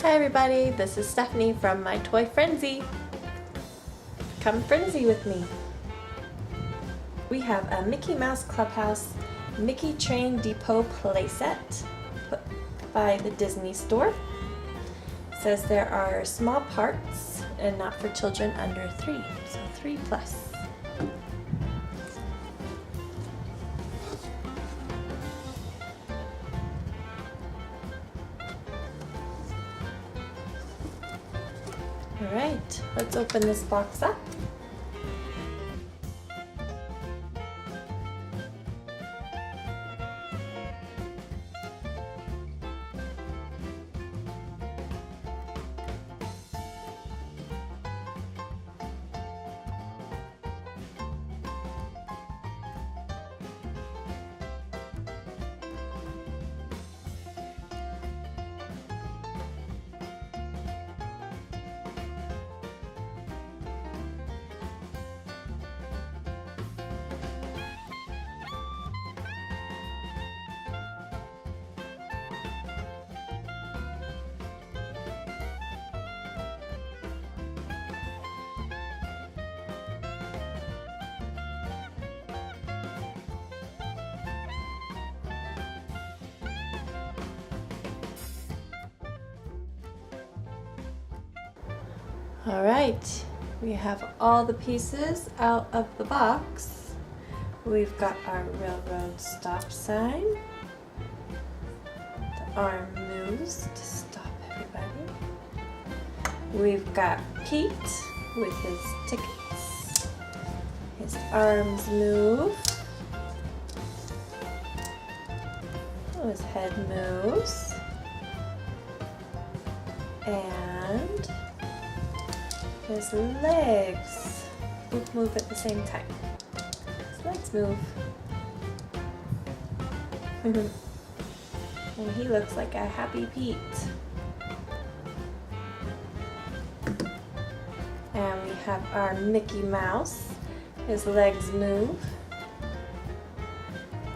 Hi everybody, this is Stephanie from My Toy Frenzy. Come frenzy with me. We have a Mickey Mouse Clubhouse Mickey Train Depot Playset put by the Disney Store. It says there are small parts and not for children under 3, so 3+. Alright, let's open this box up. Alright, we have all the pieces out of the box. We've got our railroad stop sign. The arm moves to stop everybody. We've got Pete with his tickets. His arms move. Oh, his head moves. And his legs move at the same time. His legs move. And he looks like a happy Pete. And we have our Mickey Mouse. His legs move.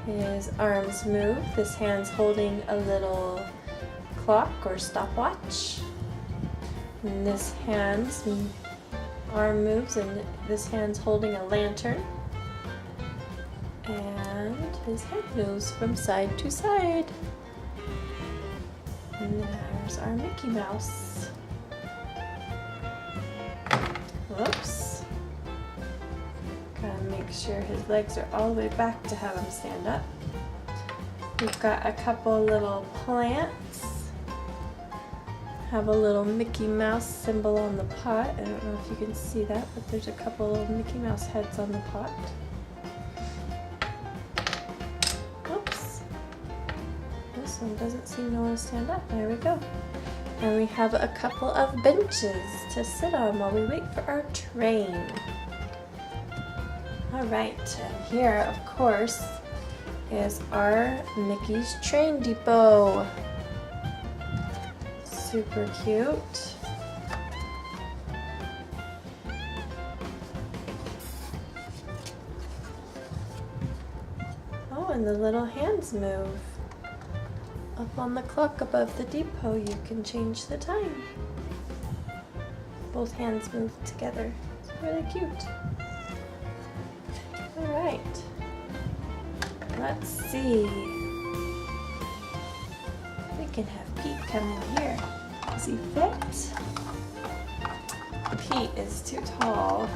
His arms move. This hand's holding a little clock or stopwatch. And this hand's arm moves and this hand's holding a lantern. And his head moves from side to side. And there's our Mickey Mouse. Whoops. Gotta make sure his legs are all the way back to have him stand up. We've got a couple little plants. Have a little Mickey Mouse symbol on the pot. I don't know if you can see that, but there's a couple little Mickey Mouse heads on the pot. Oops. This one doesn't seem to want to stand up. There we go. And we have a couple of benches to sit on while we wait for our train. Alright, and here, of course, is our Mickey's Train Depot. Super cute. Oh, and the little hands move. Up on the clock above the depot, you can change the time. Both hands move together. It's really cute. Alright. Let's see. We can have Pete come in here. Does he fit? Pete is too tall,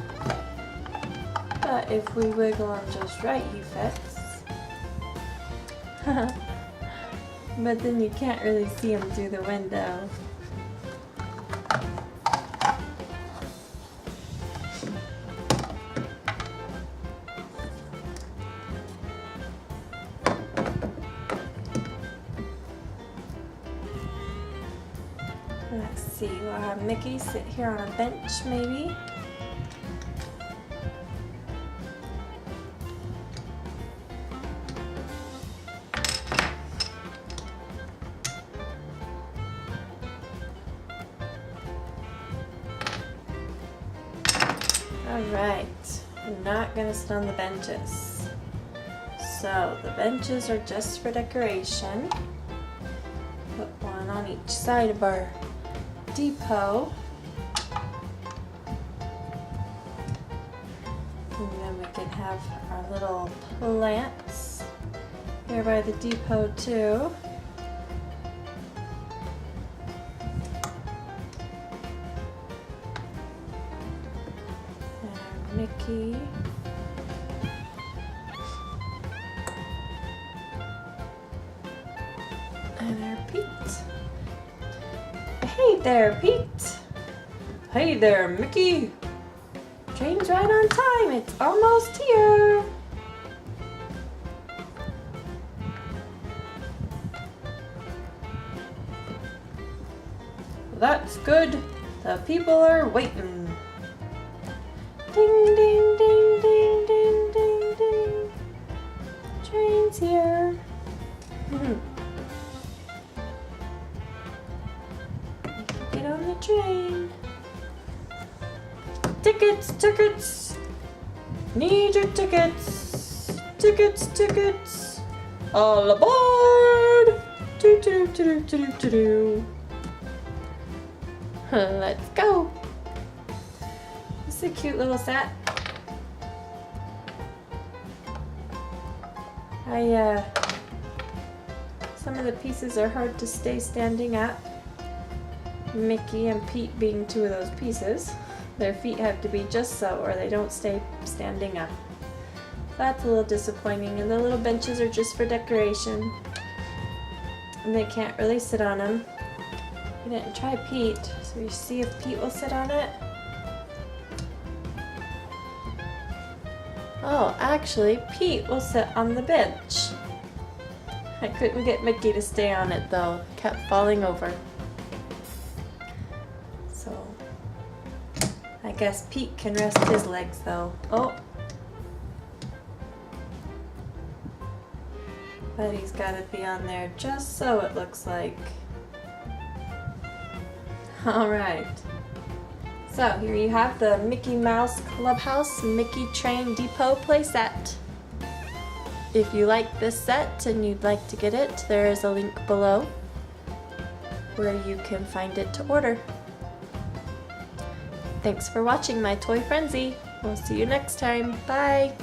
but if we wiggle him just right, he fits. But then you can't really see him through the window. Let's see, we'll have Mickey sit here on a bench maybe. Alright, I'm not going to sit on the benches. So the benches are just for decoration. Put one on each side of our Depot. And then we can have our little plants here by the depot too. And our Mickey. And our Pete. Hey there, Pete. Hey there, Mickey. Train's right on time. It's almost here. That's good. The people are waiting. Ding, ding, ding, ding, ding, ding, ding. Train's here. Get on the train. Tickets, tickets. Need your tickets. Tickets, tickets. All aboard. Do do do do do do do. Let's go. This is a cute little set. Some of the pieces are hard to stay standing up. Mickey and Pete being two of those pieces. Their feet have to be just so or they don't stay standing up. That's a little disappointing, and the little benches are just for decoration. And they can't really sit on them. We didn't try Pete, so we see if Pete will sit on it. Oh, actually, Pete will sit on the bench. I couldn't get Mickey to stay on it though, kept falling over. So, I guess Pete can rest his legs though. Oh! But he's gotta be on there just so it looks like. Alright. So, here you have the Mickey Mouse Clubhouse Mickey Train Depot Playset. If you like this set and you'd like to get it, there is a link below where you can find it to order. Thanks for watching my Toy Frenzy. We'll see you next time. Bye!